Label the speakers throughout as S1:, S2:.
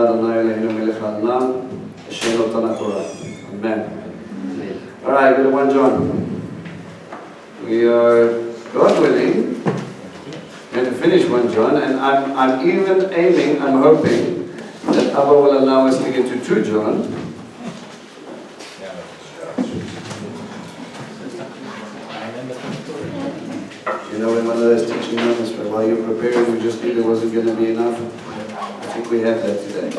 S1: Adonai Eloheinu melech haolam, asher natan Torah. Amen. All right, go to 1 John. We are, God willing, going to finish 1 John, and I'm even aiming, I'm hoping that Abba will allow us to get to 2 John. You know, in one of those teaching moments where while you're preparing, we just knew there wasn't going to be enough. I think we have that today.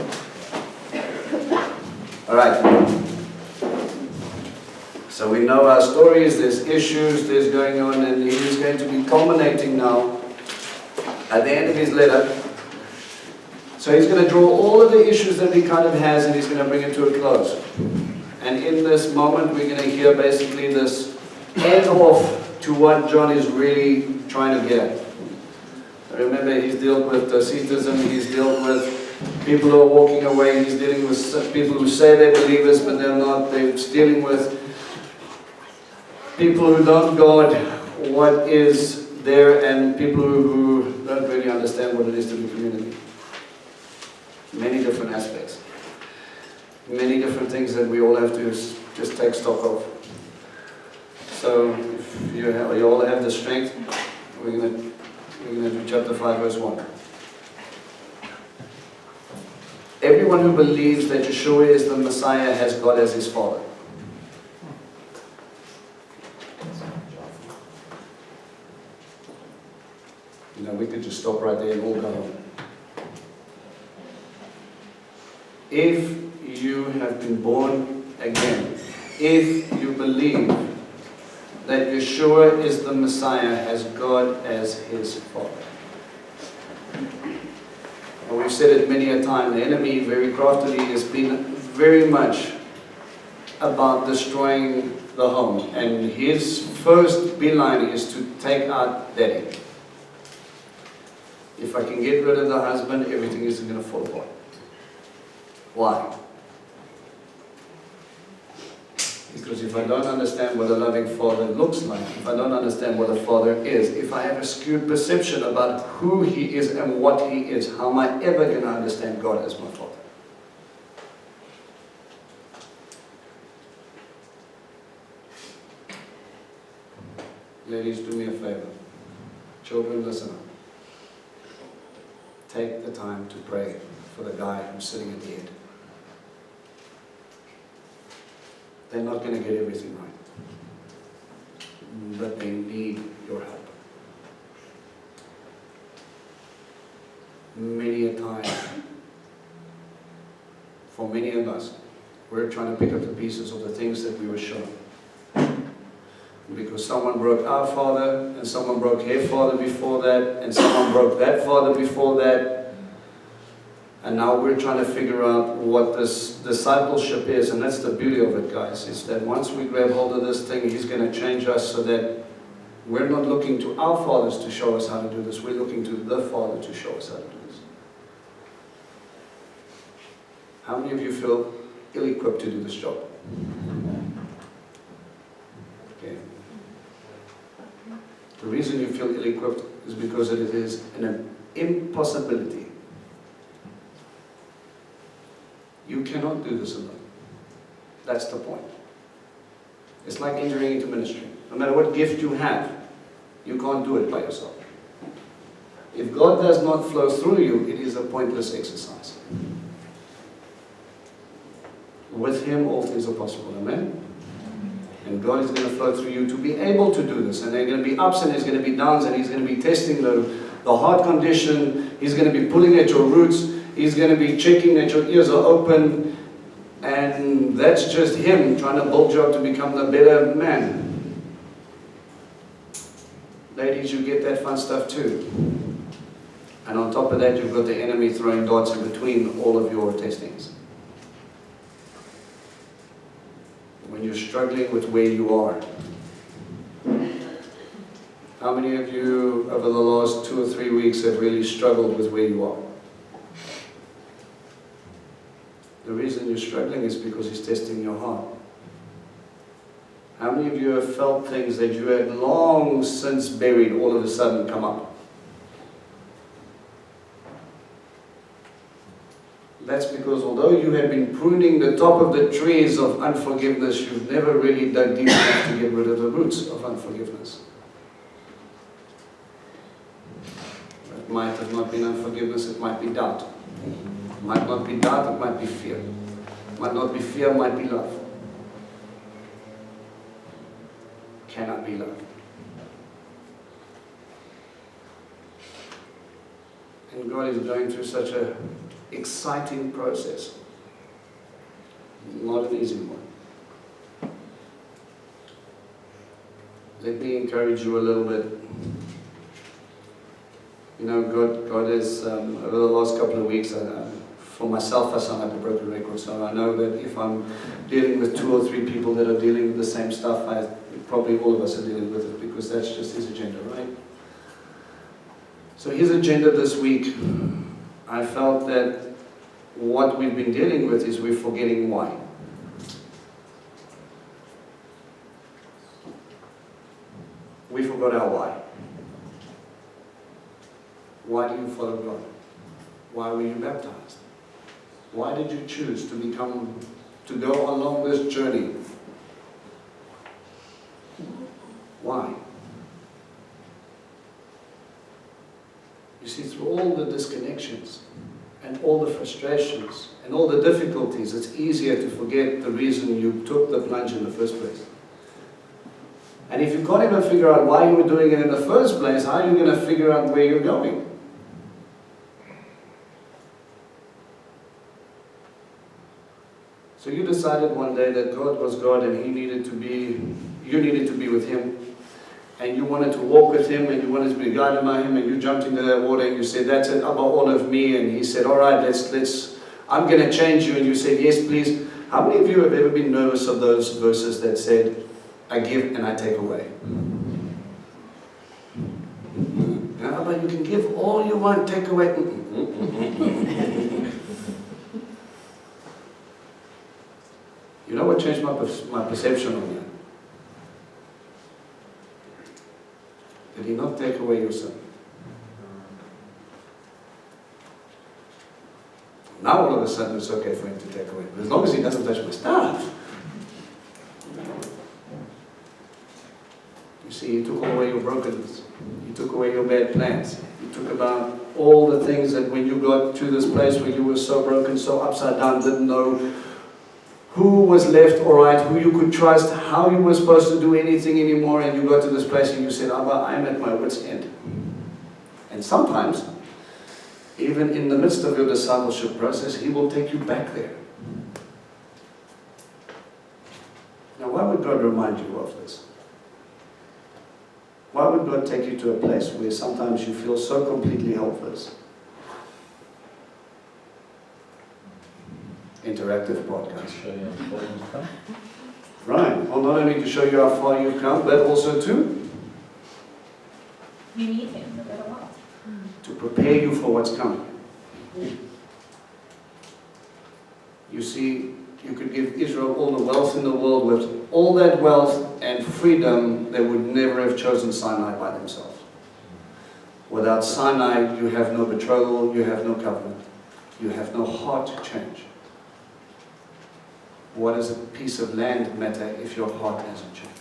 S1: All right. So we know our stories, there's issues, there's going on, and he's going to be culminating now at the end of his letter. So he's going to draw all of the issues that he kind of has, and he's going to bring it to a close. And in this moment, we're going to hear basically this end off to what John is really trying to get. Remember, he's dealt with Docetism, he's dealt with people who are walking away, he's dealing with people who say they're believers but they're not, he's dealing with people who don't God what is there, and people who don't really understand what it is to be community. Many different aspects. Many different things that we all have to just take stock of. So, if you all have the strength, we're going to do chapter 5, verse 1. Everyone who believes that Yeshua is the Messiah has God as his Father. You know, we could just stop right there and all go home. If you have been born again, if you believe that Yeshua is the Messiah, has God as his Father. And we've said it many a time, the enemy very craftily has been very much about destroying the home. And his first beeline is to take out daddy. If I can get rid of the husband, everything is going to fall apart. Why? Because if I don't understand what a loving father looks like, if I don't understand what a father is, if I have a skewed perception about who he is and what he is, how am I ever going to understand God as my Father? Ladies, do me a favor. Children, listen up. Take the time to pray for the guy who's sitting at the end. They're not going to get everything right. But they need your help. Many a time, for many of us, we're trying to pick up the pieces of the things that we were shown. Because someone broke our father, and someone broke her father before that, and someone broke that father before that. And now we're trying to figure out what this discipleship is, and that's the beauty of it, guys, is that once we grab hold of this thing, he's going to change us so that we're not looking to our fathers to show us how to do this, we're looking to the Father to show us how to do this. How many of you feel ill-equipped to do this job? Okay. The reason you feel ill-equipped is because it is an impossibility. You cannot do this alone. That's the point. It's like entering into ministry. No matter what gift you have, you can't do it by yourself. If God does not flow through you, it is a pointless exercise. With Him, all things are possible. Amen? And God is going to flow through you to be able to do this. And there are going to be ups and there's going to be downs, and He's going to be testing the heart condition. He's going to be pulling at your roots. He's going to be checking that your ears are open, and that's just Him trying to build you up to become the better man. Ladies, you get that fun stuff too. And on top of that, you've got the enemy throwing darts in between all of your testings. When you're struggling with where you are. How many of you over the last 2 or 3 weeks have really struggled with where you are? The reason you're struggling is because He's testing your heart. How many of you have felt things that you had long since buried all of a sudden come up? That's because because although you have been pruning the top of the trees of unforgiveness, you've never really dug deep enough to get rid of the roots of unforgiveness. It might have not been unforgiveness, it might be doubt. It might not be doubt, it might be fear. It might not be fear, it might be love. Cannot be love. And God is going through such an exciting process. Not an easy one. Let me encourage you a little bit. You know, God is, over the last couple of weeks, for myself I sound like a broken record, so I know that if I'm dealing with 2 or 3 people that are dealing with the same stuff, probably all of us are dealing with it, because that's just His agenda, right? So His agenda this week, I felt that what we've been dealing with is we're forgetting why. We forgot our why. Why do you follow God? Why were you baptized? Why did you choose to go along this journey? Why? You see, through all the disconnections and all the frustrations and all the difficulties, it's easier to forget the reason you took the plunge in the first place. And if you can't even figure out why you were doing it in the first place, how are you going to figure out where you're going? So you decided one day that God was God and you needed to be with Him. And you wanted to walk with Him and you wanted to be guided by Him, and you jumped into that water and you said, that's it, about all of me. And He said, all right, I'm going to change you. And you said, yes, please. How many of you have ever been nervous of those verses that said, I give and I take away? Yeah, but you can give all you want, take away. You know what changed my perception on that? Did He not take away your sin? Now all of a sudden it's okay for Him to take away. But as long as He doesn't touch my stuff. You see, He took away your brokenness. He took away your bad plans. He took about all the things that when you got to this place where you were so broken, so upside down, didn't know who was left or right, who you could trust, how you were supposed to do anything anymore, and you got to this place and you said, Abba, I'm at my wit's end. And sometimes, even in the midst of your discipleship process, He will take you back there. Now, why would God remind you of this? Why would God take you to a place where sometimes you feel so completely helpless? Interactive podcast. Right. Well, not only to show you how far you've come, but also to
S2: you need Him no matter what.
S1: To prepare you for what's coming. You see, you could give Israel all the wealth in the world. With all that wealth and freedom, they would never have chosen Sinai by themselves. Without Sinai, you have no betrothal, you have no covenant, you have no heart change. What does a piece of land matter if your heart hasn't changed?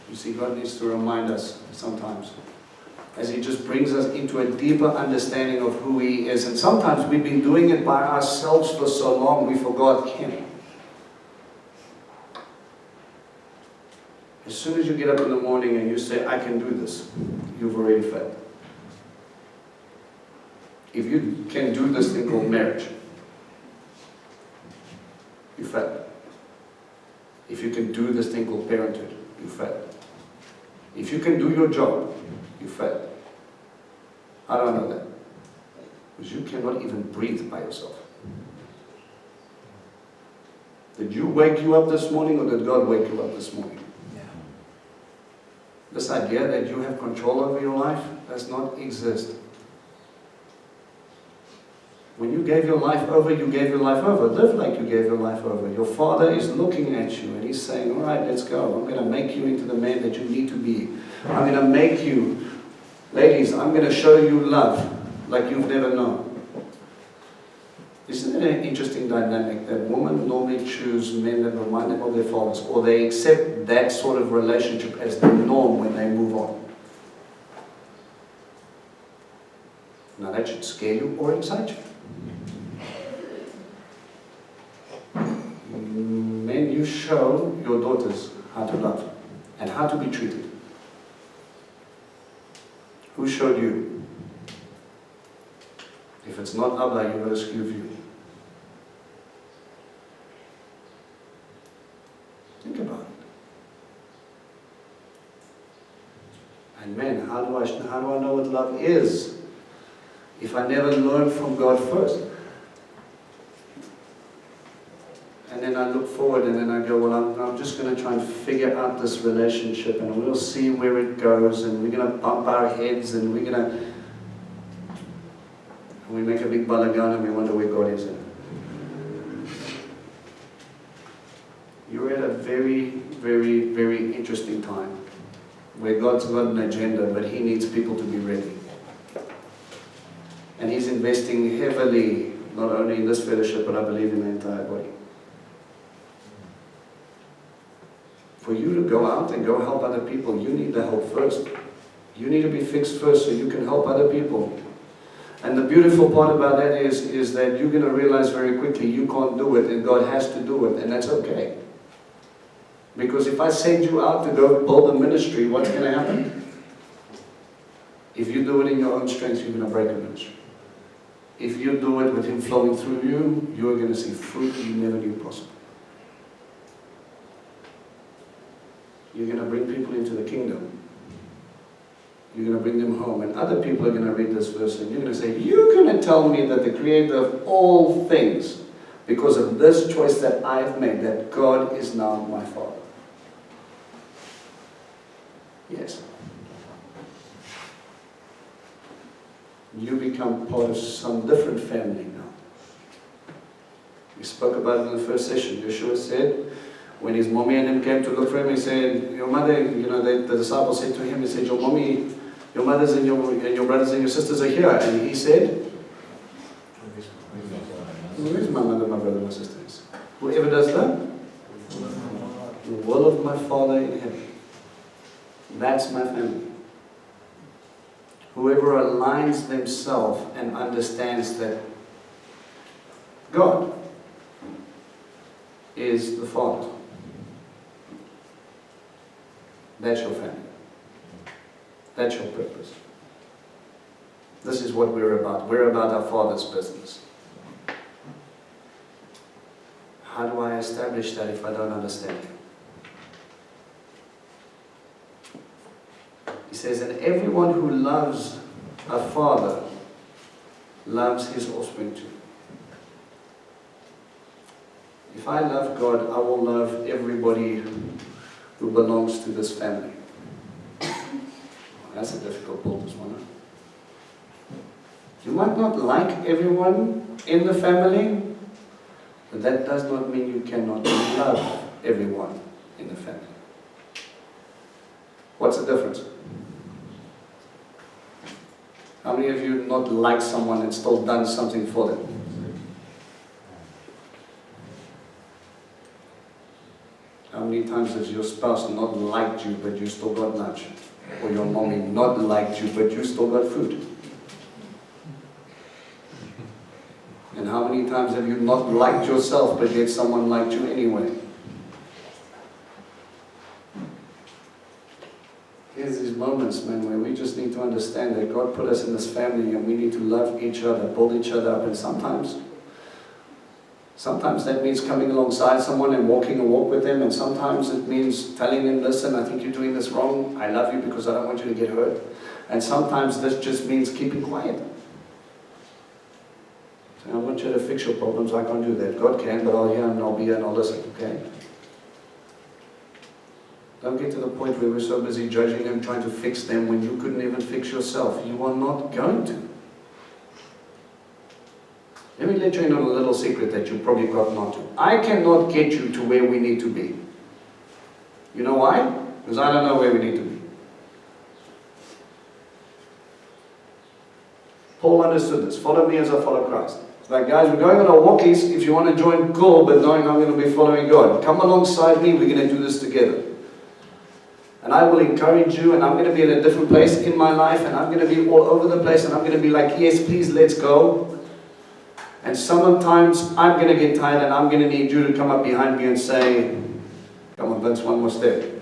S1: You see, God needs to remind us sometimes, as He just brings us into a deeper understanding of who He is. And sometimes we've been doing it by ourselves for so long, we forgot Him. As soon as you get up in the morning and you say, I can do this, you've already failed. If you can do this thing called marriage, you failed. If you can do this thing called parenthood, you failed. If you can do your job, you failed. How do I know that? Because you cannot even breathe by yourself. Did you wake you up this morning, or did God wake you up this morning? Yeah. This idea that you have control over your life does not exist. When you gave your life over, you gave your life over. Live like you gave your life over. Your Father is looking at you and He's saying, all right, let's go. I'm going to make you into the man that you need to be. I'm going to make you, ladies, I'm going to show you love. like you've never known. Isn't it an interesting dynamic that women normally choose men that remind them of their fathers, or they accept that sort of relationship as the norm when they move on? Now that should scare you or excite you. Men, you show your daughters how to love and how to be treated. Who showed you? If it's not Abba, you've got a skew view. Think about it. And men, how do I know what love is if I never learn from God first? And then I look forward and then I go, well, I'm just going to try and figure out this relationship and we'll see where it goes and we're going to bump our heads and we're going to... And we make a big balagan and we wonder where God is in it. You're at a very, very, very interesting time where God's got an agenda, but He needs people to be ready. And He's investing heavily, not only in this fellowship, but I believe in the entire body. For you to go out and go help other people, you need the help first. You need to be fixed first so you can help other people. And the beautiful part about that is that you're going to realize very quickly you can't do it and God has to do it, and that's okay. Because if I send you out to go build a ministry, what's going to happen? If you do it in your own strength, you're going to break a ministry. If you do it with Him flowing through you, you're going to see fruit you never knew possible. You're going to bring people into the kingdom. You're going to bring them home. And other people are going to read this verse and you're going to say, you're going to tell me that the Creator of all things, because of this choice that I've made, that God is now my Father. Yes. You become part of some different family now. We spoke about it in the first session. Yeshua said, when his mommy and him came to look for him, he said, your mother, the disciples said to him, he said, your mommy, your mothers and your brothers and your sisters are here. And he said, who is my mother, my brother, my sisters? Whoever does that, the will of my Father in heaven. That's my family. Whoever aligns themselves and understands that God is the Father. That's your family. That's your purpose. This is what we're about. We're about our Father's business. How do I establish that if I don't understand Him? He says, and everyone who loves a father loves his offspring too. If I love God, I will love everybody who belongs to this family. That's a difficult pull, this one. You might not like everyone in the family, but that does not mean you cannot love everyone in the family. What's the difference? How many of you not like someone and still done something for them? How many times has your spouse not liked you but you still got lunch? Or your mommy not liked you but you still got food? And how many times have you not liked yourself but yet someone liked you anyway? Here's these moments, man, where we just need to understand that God put us in this family and we need to love each other, build each other up. And sometimes that means coming alongside someone and walking a walk with them. And sometimes it means telling them, listen, I think you're doing this wrong. I love you because I don't want you to get hurt. And sometimes this just means keeping quiet. So I want you to fix your problems. I can't do that. God can, but I'll hear and I'll be here and I'll listen, okay? Don't get to the point where we're so busy judging them, trying to fix them when you couldn't even fix yourself. You are not going to. Let me let you in on a little secret that you probably got not to. I cannot get you to where we need to be. You know why? Because I don't know where we need to be. Paul understood this. Follow me as I follow Christ. It's like, guys, we're going on our walkies. If you want to join, cool, but knowing I'm going to be following God. Come alongside me. We're going to do this together. And I will encourage you, and I'm going to be in a different place in my life, and I'm going to be all over the place, and I'm going to be like, yes, please, let's go. And sometimes I'm going to get tired, and I'm going to need you to come up behind me and say, come on, Vince, one more step.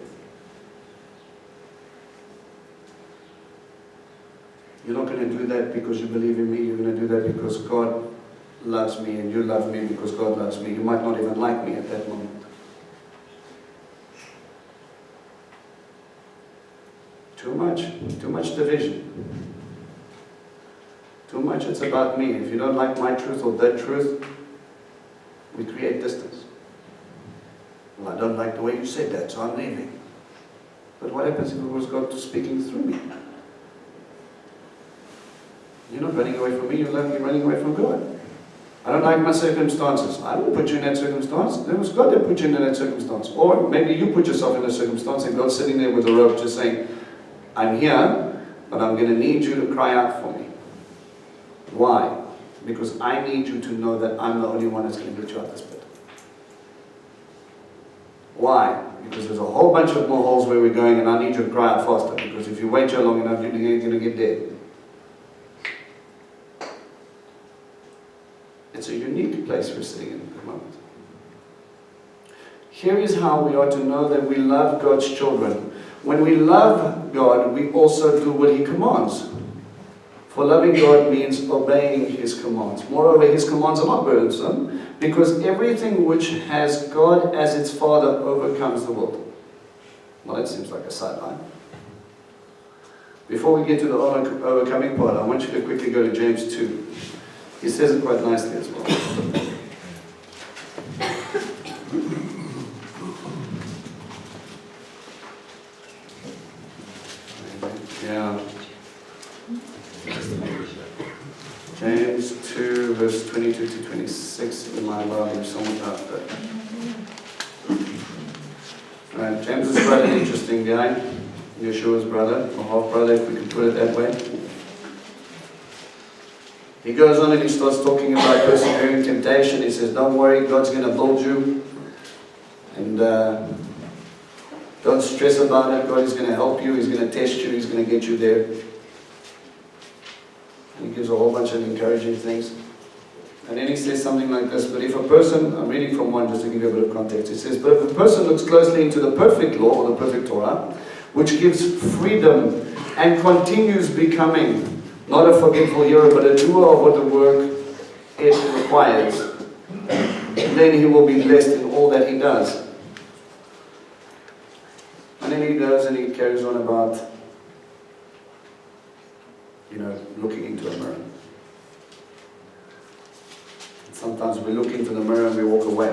S1: You're not going to do that because you believe in me. You're going to do that because God loves me, and you love me because God loves me. You might not even like me at that moment. Too much division. Too much it's about me. If you don't like my truth or that truth, we create distance. Well, I don't like the way you said that, so I'm leaving. But what happens if it was God speaking through me? You're not running away from me, you're running away from God. I don't like my circumstances. I didn't put you in that circumstance. It was God that put you in that circumstance. Or maybe you put yourself in a circumstance and God's sitting there with a rope just saying, I'm here, but I'm going to need you to cry out for me. Why? Because I need you to know that I'm the only one that's going to get you out of this pit. Why? Because there's a whole bunch of more holes where we're going, and I need you to cry out faster, because if you wait here long enough, you're going to get dead. It's a unique place we're sitting in at the moment. Here is how we are to know that we love God's children. When we love God, we also do what He commands. For loving God means obeying His commands. Moreover, His commands are not burdensome, because everything which has God as its Father overcomes the world. Well, that seems like a sideline. Before we get to the overcoming part, I want you to quickly go to James 2. He says it quite nicely as well. Yeah. James 2, verse 22 to 26 in my Bible, somewhere out there. Right, James is quite an interesting guy. Yeshua's brother, or half-brother, if we could put it that way. He goes on and he starts talking about persevering temptation. He says, don't worry, God's going to build you. And don't stress about it. God is going to help you. He's going to test you. He's going to get you there. And he gives a whole bunch of encouraging things. And then he says something like this, but if a person, I'm reading from one just to give you a bit of context. He says, but if a person looks closely into the perfect law, or the perfect Torah, which gives freedom and continues becoming not a forgetful hearer, but a doer of what the work it requires, then he will be blessed in all that he does. And then he goes and he carries on about, looking into a mirror. Sometimes we look into the mirror and we walk away.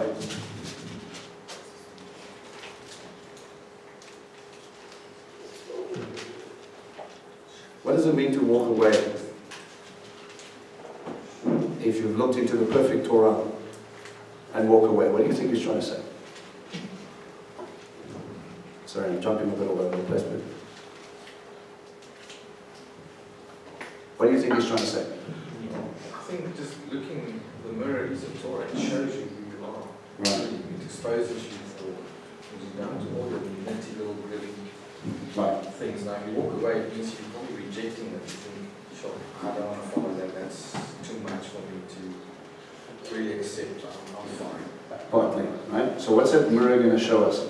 S1: What does it mean to walk away? If you've looked into the perfect Torah and walk away, what do you think he's trying to say? Sorry, I'm jumping a bit all over the place, but what do you think he's trying to say?
S3: I think just looking in the mirror is a Torah. It shows you who you are.
S1: Right.
S3: It exposes you down to all the nitty little gritty things. Now, if you walk away, it means you're probably rejecting that. You think, sure, I don't want to follow that. That's too much for me to really accept. I'm fine.
S1: Partly, right? So what's that mirror going to show us?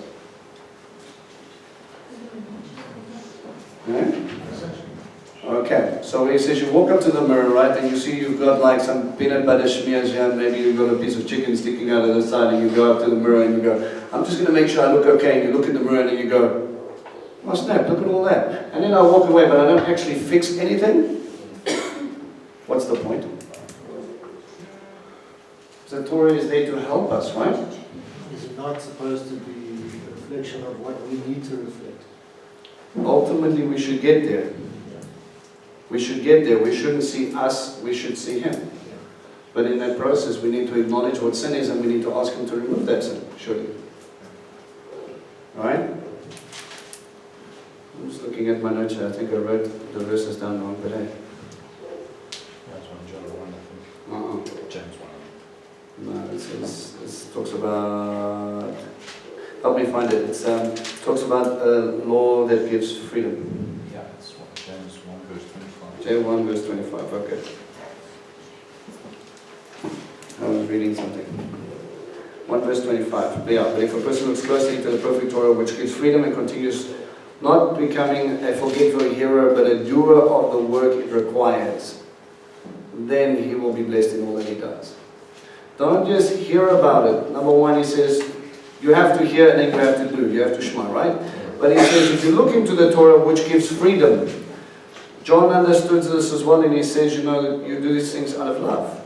S1: Right? Okay, so he says you walk up to the mirror, right, and you see you've got like some peanut butter smears here, and maybe you've got a piece of chicken sticking out of the side, and you go up to the mirror and you go, I'm just going to make sure I look okay, and you look in the mirror and you go, oh snap, look at all that. And then I walk away, but I don't actually fix anything. What's the point? The Torah is there to help us, right?
S4: Is it not supposed to be a reflection of what we need to reflect?
S1: Ultimately, we should get there. We should get there. We shouldn't see us, we should see Him. But in that process, we need to acknowledge what sin is, and we need to ask Him to remove that sin, surely. Alright? I'm just looking at my notes here. I think I wrote the verses down wrong, but hey. No, it talks about, help me find it, it talks about a law that gives freedom.
S5: Yeah, that's what James 1 verse 25.
S1: James 1 verse 25, okay. I was reading something. 1 verse 25. Yeah, but if a person looks closely into the perfect Torah, which gives freedom and continues not becoming a forgetful hearer, but a doer of the work it requires, then he will be blessed in all that he does. Don't just hear about it. Number one, he says, you have to hear and then you have to do. You have to shema, right? But he says, if you look into the Torah, which gives freedom, John understood this as well, and he says, you know, you do these things out of love.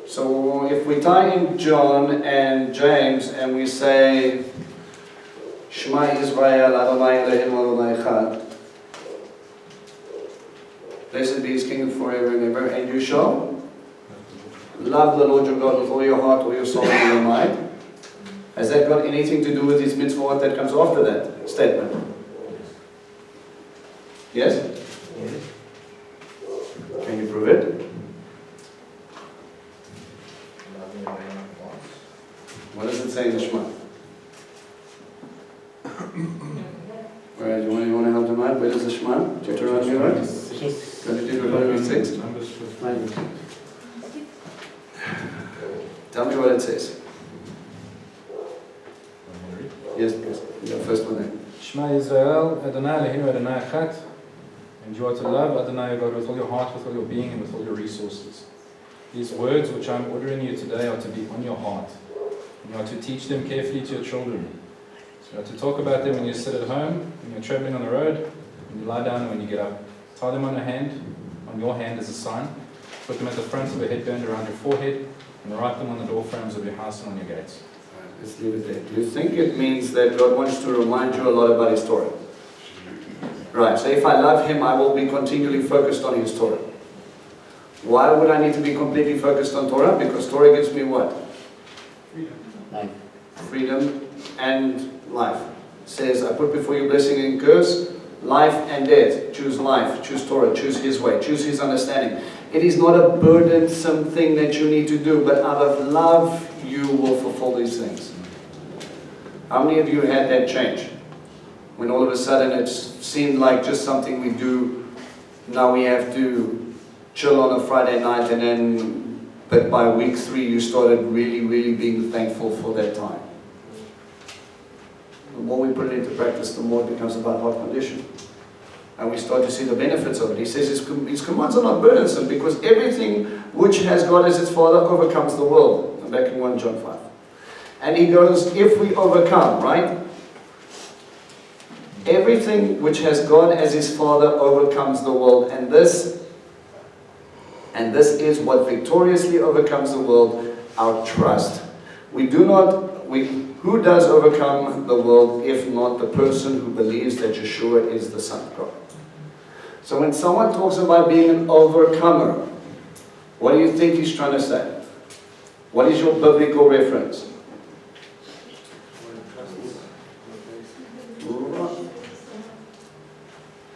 S1: So if we tie in John and James and we say, Shema Yisrael, Adonai Elohim, Adonai Echad, blessed be His kingdom forever and ever, and you shall love the Lord your God with all your heart, all your soul, and all your mind. Has that got anything to do with His mitzvot that comes after that statement? Yes? Can you prove it? What does it say in the Shema? Alright, you want to help them out? Where does the Shema? Deuteronomy, right? Go to Deuteronomy 6. Tell me what it says. Yes, please. The first one there.
S5: Shema Yisrael, Adonai Elohim, Adonai Echad. And you are to love Adonai your God with all your heart, with all your being, and with all your resources. These words which I am ordering you today are to be on your heart. You are to teach them carefully to your children. So you are to talk about them when you sit at home, when you're traveling on the road, when you lie down, and when you get up. Tie them on your hand as a sign. Put them at the front of a headband around your forehead, and write them on the door frames of your house and on your gates.
S1: Let's leave it there. Do you think it means that God wants to remind you a lot about His Torah? Right, so if I love Him, I will be continually focused on His Torah. Why would I need to be completely focused on Torah? Because Torah gives me what? Freedom and life. It says, I put before you blessing and curse, life and death. Choose life, choose Torah, choose His way, choose His understanding. It is not a burdensome thing that you need to do, but out of love you will fulfill these things. How many of you had that change? When all of a sudden it seemed like just something we do, now we have to chill on a Friday night, and then, but by week 3 you started really being thankful for that time. The more we put it into practice, the more it becomes about heart condition. And we start to see the benefits of it. He says his commands are not burdensome, because everything which has God as its Father overcomes the world. I'm back in 1 John 5. And he goes, if we overcome, right? Everything which has God as His Father overcomes the world. And this is what victoriously overcomes the world, our trust. Who does overcome the world if not the person who believes that Yeshua is the Son of God? So when someone talks about being an overcomer, what do you think he's trying to say? What is your biblical reference?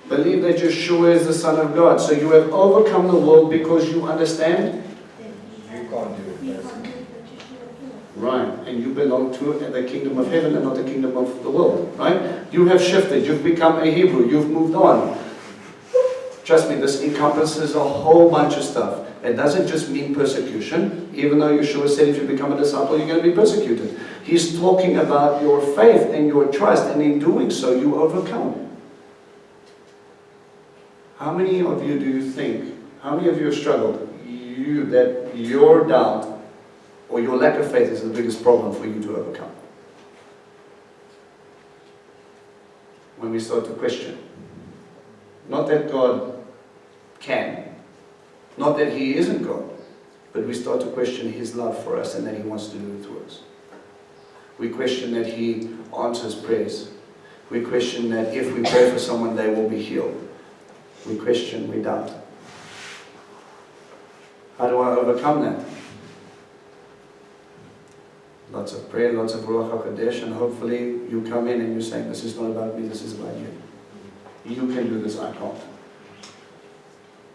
S1: Believe that Yeshua is the Son of God. So you have overcome the world because you understand?
S3: You can't do it.
S1: Right, and you belong to the kingdom of heaven and not the kingdom of the world, right? You have shifted, you've become a Hebrew, you've moved on. Trust me, this encompasses a whole bunch of stuff. It doesn't just mean persecution, even though Yeshua said if you become a disciple, you're going to be persecuted. He's talking about your faith and your trust, and in doing so, you overcome. How many of you do you think, how many of you have struggled, that your doubt or your lack of faith is the biggest problem for you to overcome? When we start to question. Not that God can, not that He isn't God, but we start to question His love for us and that He wants to do it through us. We question that He answers prayers. We question that if we pray for someone, they will be healed. We question, we doubt. How do I overcome that? Lots of prayer, lots of Ruach HaKodesh, and hopefully you come in and you're saying, this is not about me, this is about you. You can do this, I can't.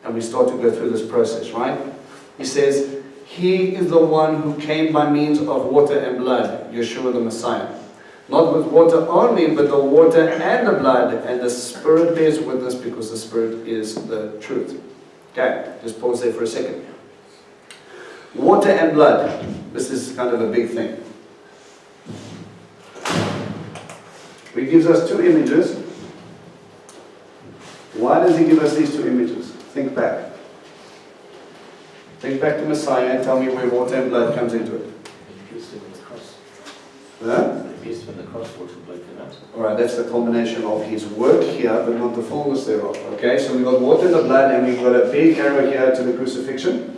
S1: And we start to go through this process, right? He says, He is the one who came by means of water and blood, Yeshua the Messiah. Not with water only, but the water and the blood, and the Spirit bears witness because the Spirit is the truth. Okay, just pause there for a second. Water and blood. This is kind of a big thing. He gives us two images. Why does he give us these two images? Think back. Think back to Messiah and tell me where water and blood comes into it. Huh? Alright, that's the culmination of his work here, but not the fullness thereof. Okay, so we've got water and the blood, and we've got a big arrow here to the crucifixion.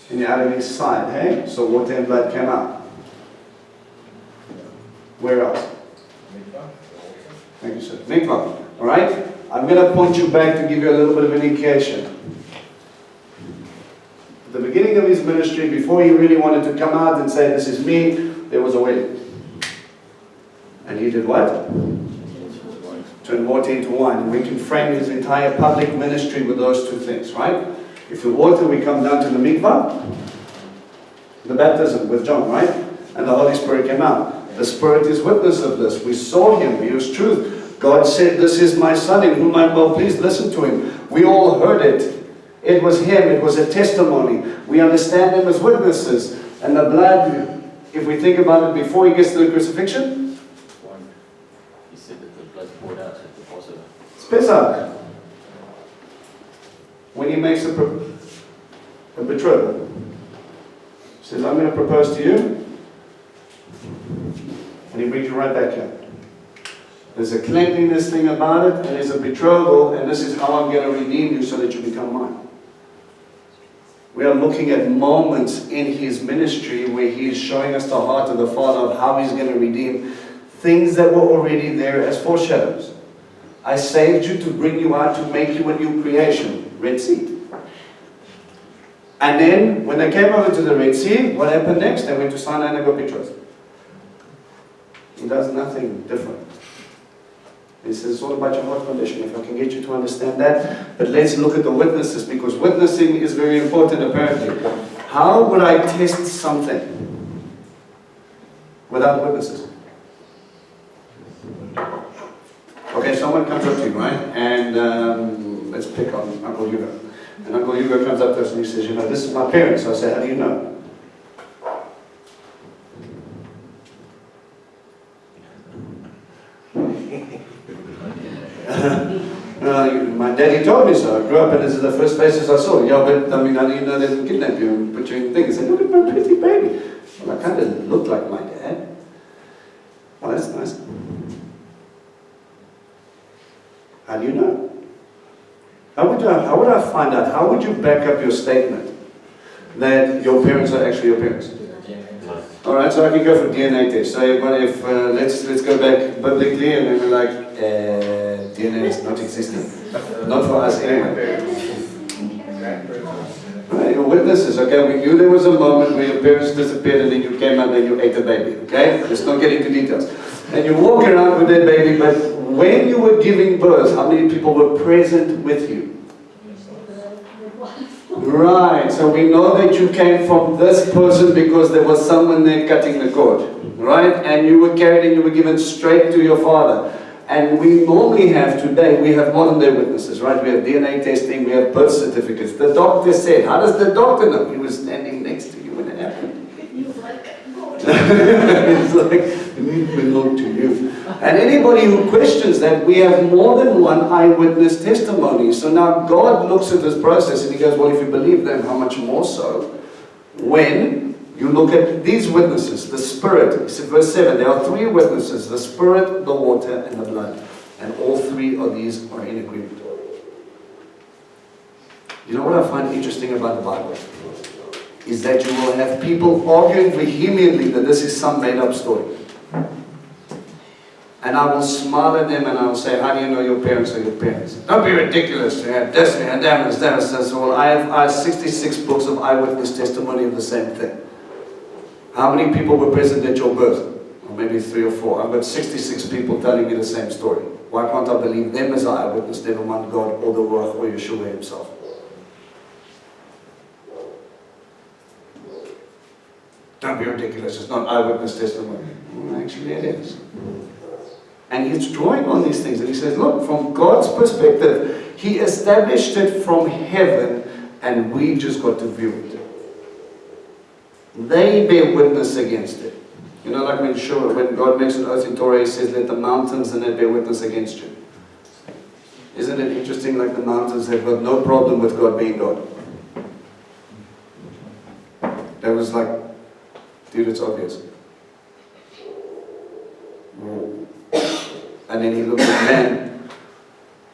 S1: And out of his side, hey? So water and blood came out. Where else? Thank you, sir. Mikvah. Alright? I'm going to point you back to give you a little bit of an indication. At the beginning of his ministry, before he really wanted to come out and say, this is me, there was a wedding. And he did what? Turned water into wine. And we can frame his entire public ministry with those two things, right? If the water, we come down to the mikvah, the baptism with John, right? And the Holy Spirit came out. The Spirit is witness of this. We saw him. He was truth. God said, this is my Son in whom I'm well pleased. Listen to him. We all heard it. It was him. It was a testimony. We understand him as witnesses. And the blood, if we think about it before he gets to the crucifixion,
S6: he said that the blood poured out at the Passover.
S1: it's Pesach. When he makes a betrothal, he says, I'm going to propose to you. And he brings you right back here. There's a cleanliness thing about it, and there's a betrothal, and this is how I'm going to redeem you so that you become mine. We are looking at moments in his ministry where he is showing us the heart of the Father of how he's going to redeem things that were already there as foreshadows. I saved you to bring you out to make you a new creation. Red Sea. And then, when they came over to the Red Sea, what happened next? They went to Sinai and they got betrothed. He does nothing different. He says, it's all about your heart condition, if I can get you to understand that. But let's look at the witnesses, because witnessing is very important apparently. How would I test something without witnesses? Okay, someone comes up to you, right? And let's pick on Uncle Youre. And Uncle Youre comes up to us and he says, you know, this is my parents. So I say, how do you know? My daddy told me so. I grew up and this is the first faces I saw. Yeah, but I mean, how do you know they didn't kidnap you and put you in things? I said, look at my pretty baby. Well, I kind of look like my dad. Oh, that's nice. How do you know? How would I find out? How would you back up your statement that your parents are actually your parents? Alright, so I can go for DNA test. So if let's go back biblically and then we're like, DNA is not existing. Not for us anyway. Right, your witnesses, okay, we knew there was a moment where your parents disappeared and then you came out and you ate a baby, okay? Let's not get into details. And you walk around with that baby, but when you were giving birth, how many people were present with you? Right, so we know that you came from this person because there was someone there cutting the cord, right? And you were carried and you were given straight to your father. And we normally have today, we have modern day witnesses, right? We have DNA testing, we have birth certificates. The doctor said, how does the doctor know? He was standing next to you when it happened.
S2: He was like,
S1: It's like, it belongs to you. And anybody who questions that, we have more than one eyewitness testimony. So now God looks at this process and he goes, well, if you believe them, how much more so when you look at these witnesses, the Spirit. He said, verse 7, there are three witnesses, the Spirit, the water, and the blood. And all three of these are in agreement. You know what I find interesting about the Bible? Is that you will have people arguing vehemently that this is some made-up story. And I will smile at them and I will say, how do you know your parents are your parents? Don't be ridiculous. You have this and that. Well, I have 66 books of eyewitness testimony of the same thing. How many people were present at your birth? Or maybe 3 or 4. I've got 66 people telling me the same story. Why can't I believe them as an eyewitness, never mind God or the Ruach or Yeshua himself? Don't be ridiculous, it's not eyewitness testimony. Well, actually it is. And he's drawing on these things, and he says, look, from God's perspective, he established it from heaven, and we just got to view it. They bear witness against it. You know, like when God makes an oath in Torah, he says, let the mountains and it bear witness against you. Isn't it interesting, like the mountains, they've got no problem with God being God. That was like, dude, it's obvious. And then he looks at man,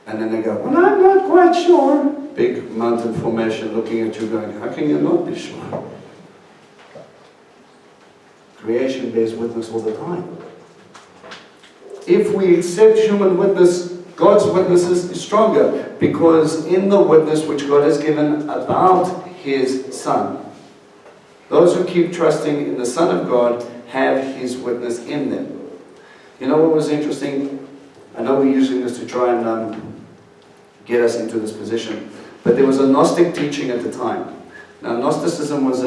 S1: and then they go, well, I'm not quite sure. Big mountain formation looking at you going, how can you not be sure? Creation bears witness all the time. If we accept human witness, God's witness is stronger, because in the witness which God has given about his Son, those who keep trusting in the Son of God have his witness in them. You know what was interesting? I know we're using this to try and get us into this position, but there was a Gnostic teaching at the time. Now, Gnosticism is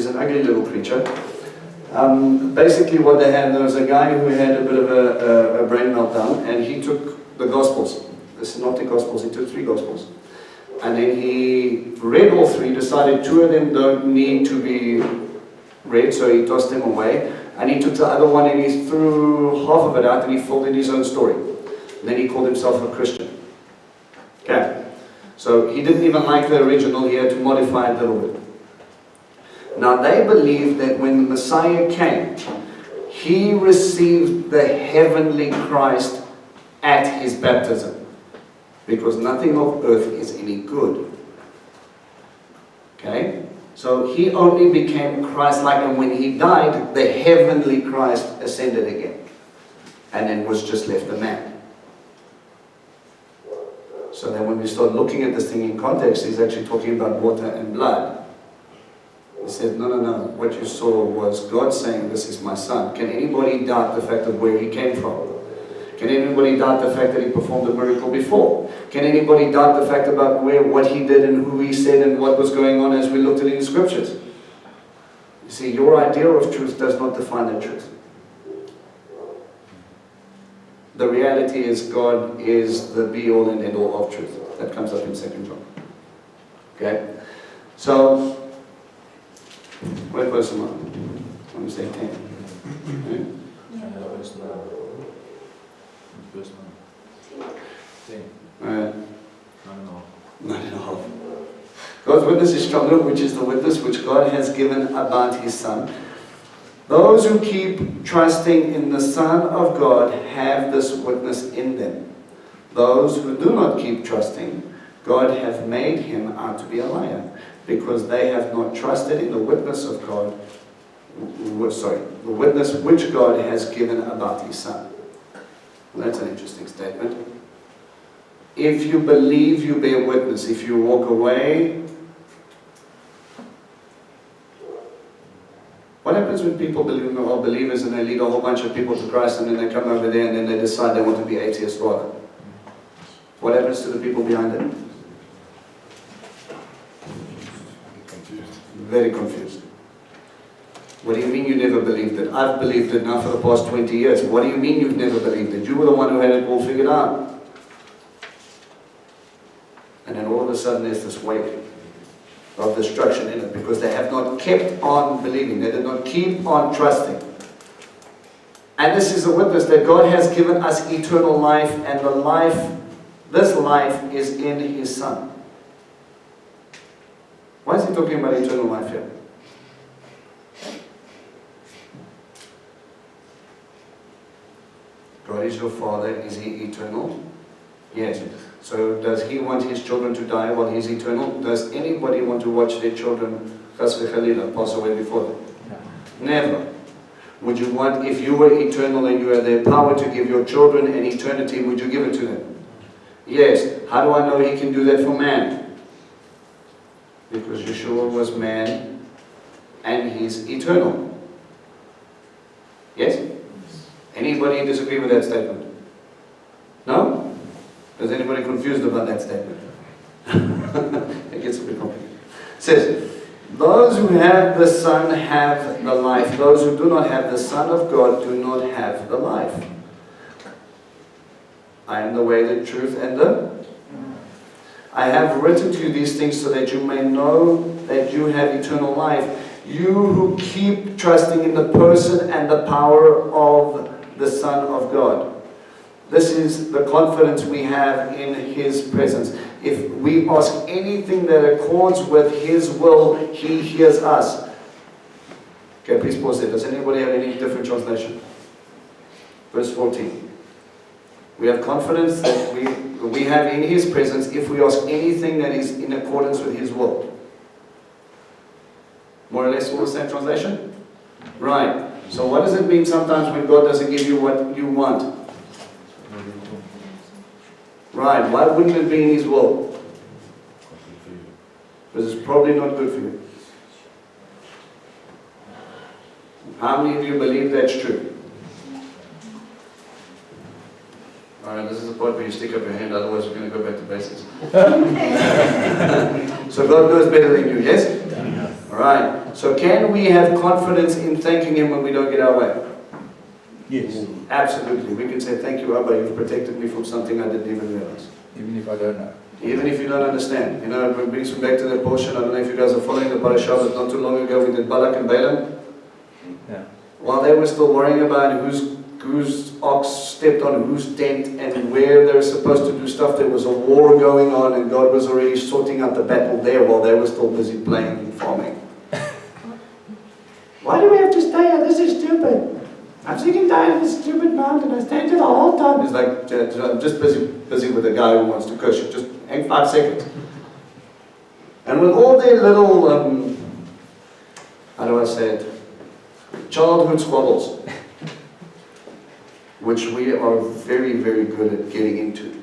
S1: an ugly little creature. Basically what they had, there was a guy who had a bit of a brain meltdown, and he took the Gospels, the Synoptic Gospels, he took 3 Gospels. And then he read all 3, decided 2 of them don't need to be read, so he tossed them away. And he took the other one and he threw half of it out and he filled in his own story. And then he called himself a Christian. Okay. So he didn't even like the original, he had to modify it a little bit. Now they believed that when the Messiah came, he received the heavenly Christ at his baptism. Because nothing of earth is any good. Okay? So he only became Christ-like, and when he died, the heavenly Christ ascended again. And then was just left a man. So then when we start looking at this thing in context, he's actually talking about water and blood. He said, no, what you saw was God saying, this is my son. Can anybody doubt the fact of where he came from? Can anybody doubt the fact that he performed a miracle before? Can anybody doubt the fact about what he did and who he said and what was going on as we looked at it in the scriptures? You see, your idea of truth does not define the truth. The reality is God is the be-all and end-all of truth. That comes up in 2 John. Okay? So, what verse am I? I'm going to say 10. Okay?
S5: Verse 9. Verse 9. 10.
S1: 9.5. God's witness is stronger, which is the witness which God has given about his Son. Those who keep trusting in the Son of God have this witness in them. Those who do not keep trusting, God hath made him out to be a liar, because they have not trusted in the witness of God, the witness which God has given about his Son. Well, that's an interesting statement. If you believe, you bear witness. If you walk away, what happens when people believe are believers and they lead a whole bunch of people to Christ, and then they come over there and then they decide they want to be atheists rather? What happens to the people behind it?
S5: Confused.
S1: Very confused. What do you mean you never believed it? I've believed it now for the past 20 years. What do you mean you've never believed it? You were the one who had it all figured out. And then all of a sudden there's this weight of destruction in it, because they have not kept on believing. They did not keep on trusting. And this is a witness that God has given us eternal life, and this life is in his Son. Why is he talking about eternal life here? God is your Father. Is he eternal? Yes. So does he want his children to die while he's eternal? Does anybody want to watch their children pass away before them? No. Never. Would you want, if you were eternal and you had the power to give your children an eternity, would you give it to them? Yes. How do I know he can do that for man? Because Yeshua was man and he's eternal. Yes? Anybody disagree with that statement? No? Is anybody confused about that statement? It gets a bit complicated. It says, those who have the Son have the life. Those who do not have the Son of God do not have the life. I am the way, the truth, and the... I have written to you these things so that you may know that you have eternal life. You who keep trusting in the person and the power of the Son of God. This is the confidence we have in His presence. If we ask anything that accords with His will, He hears us. Okay, please pause there. Does anybody have any different translation? Verse 14. We have confidence that we have in His presence if we ask anything that is in accordance with His will. More or less all the same translation? Right. So what does it mean sometimes when God doesn't give you what you want? Right. Why wouldn't it be in His will? Because it's probably not good for you. How many of you believe that's true? Alright, this is the part where you stick up your hand, otherwise we're going to go back to basics. So God knows better than you, yes? Alright, so can we have confidence in thanking Him when we don't get our way?
S7: Yes.
S1: Absolutely. We can say, thank you, Abba, you've protected me from something I didn't even realize.
S7: Even if I don't know.
S1: Even if you don't understand. You know, it brings me back to that portion. I don't know if you guys are following the parasha, but not too long ago we did Balak and Balaam.
S7: Yeah.
S1: While they were still worrying about whose ox stepped on whose tent and where they're supposed to do stuff, there was a war going on and God was already sorting out the battle there while they were still busy playing and farming. Why do we have to stay here? This is stupid. I'm sick and tired of this stupid mountain. I stayed here the whole time. It's like, I'm just busy with a guy who wants to curse you. Just hang 5 seconds. And with all their little, how do I say it? Childhood squabbles, which we are very, very good at getting into.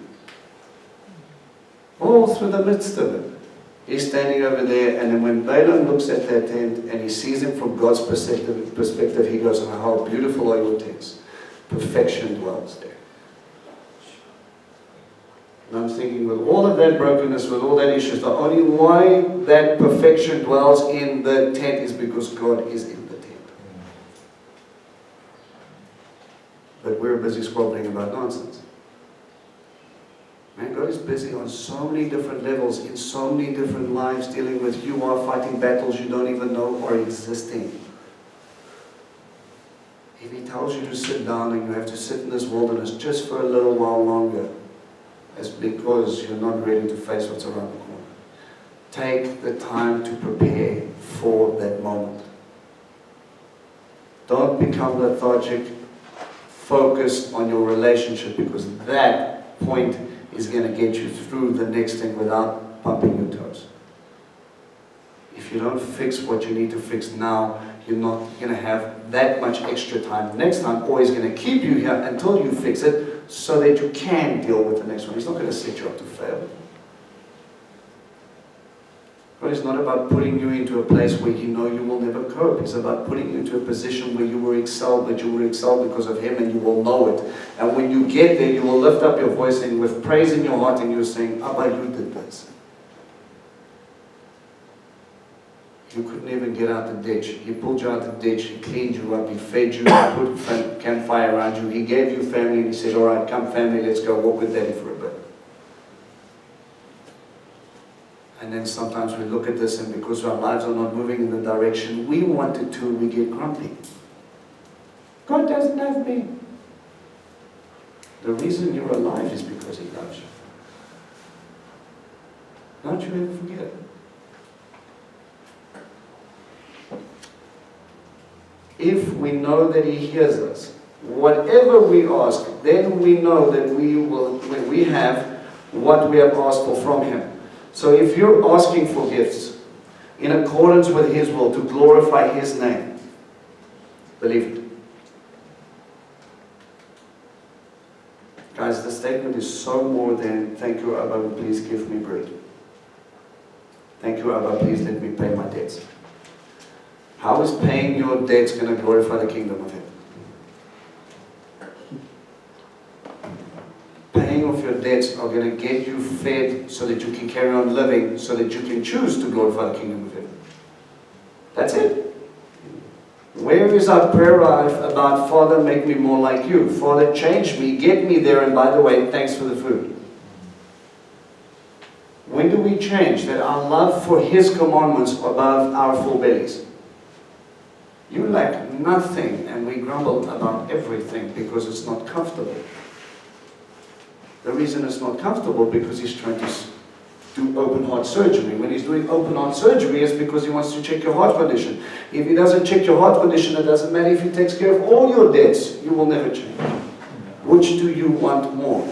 S1: All through the midst of it. He's standing over there, and then when Balaam looks at that tent and he sees him from God's perspective, he goes, oh, how beautiful are your tents. Perfection dwells there. And I'm thinking, with all of that brokenness, with all that issues, the only why that perfection dwells in the tent is because God is in the tent. But we're busy squabbling about nonsense. Man, God is busy on so many different levels, in so many different lives, dealing with you are fighting battles you don't even know are existing. If He tells you to sit down and you have to sit in this wilderness just for a little while longer, it's because you're not ready to face what's around the corner. Take the time to prepare for that moment. Don't become lethargic. Focus on your relationship, because that point is going to get you through the next thing without pumping your toes. If you don't fix what you need to fix now, you're not going to have that much extra time. Next time, or He's going to keep you here until you fix it so that you can deal with the next one. He's not going to set you up to fail. God is not about putting you into a place where you know you will never cope. It's about putting you into a position where you will excel, but you will excel because of Him and you will know it. And when you get there, you will lift up your voice and with praise in your heart and you're saying, Abba, you did this. You couldn't even get out the ditch. He pulled you out the ditch, He cleaned you up, He fed you, He put campfire around you, He gave you family and He said, all right, come family, let's go walk with Daddy for a bit. And then sometimes we look at this and because our lives are not moving in the direction we wanted to, we get grumpy. God doesn't love me. The reason you're alive is because He loves you. Don't you ever forget it. If we know that He hears us, whatever we ask, then we know that we have what we have asked for from Him. So if you're asking for gifts in accordance with His will to glorify His name, believe it. Guys, the statement is so more than, thank you, Abba, please give me bread. Thank you, Abba, please let me pay my debts. How is paying your debts going to glorify the kingdom of Heaven? Paying off your your debts are going to get you fed so that you can carry on living, so that you can choose to glorify the kingdom of heaven. That's it. Where is our prayer life about, Father, make me more like you? Father, change me, get me there, and by the way, thanks for the food. When do we change that our love for His commandments above our full bellies? You lack nothing, and we grumble about everything because it's not comfortable. The reason it's not comfortable because He's trying to do open heart surgery. When He's doing open heart surgery, it's because He wants to check your heart condition. If He doesn't check your heart condition, it doesn't matter if He takes care of all your debts, you will never change. Which do you want more?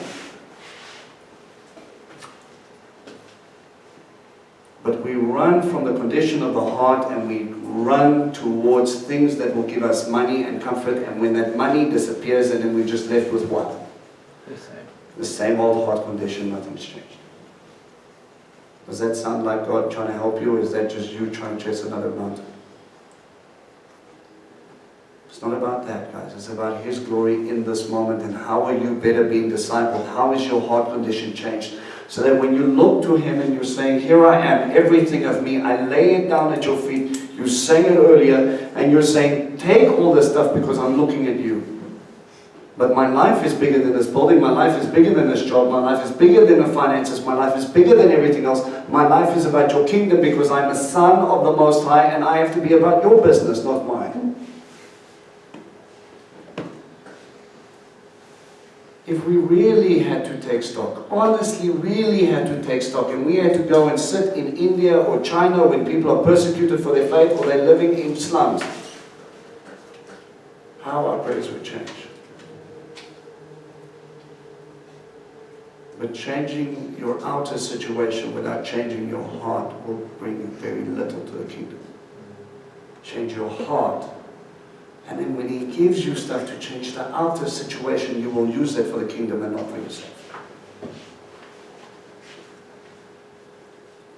S1: But we run from the condition of the heart and we run towards things that will give us money and comfort, and when that money disappears, and then we're just left with what? The same old heart condition, nothing's changed. Does that sound like God trying to help you, or is that just you trying to chase another mountain? It's not about that, guys. It's about His glory in this moment, and how are you better being discipled? How is your heart condition changed? So that when you look to Him and you're saying, here I am, everything of me, I lay it down at your feet. You sang it earlier, and you're saying, take all this stuff because I'm looking at you. But my life is bigger than this building, my life is bigger than this job, my life is bigger than the finances, my life is bigger than everything else. My life is about your kingdom because I'm a son of the Most High, and I have to be about your business, not mine. If we really had to take stock, honestly really had to take stock, and we had to go and sit in India or China when people are persecuted for their faith or they're living in slums, how our prayers would change. But changing your outer situation without changing your heart will bring very little to the kingdom. Change your heart. And then when He gives you stuff to change the outer situation, you will use that for the kingdom and not for yourself.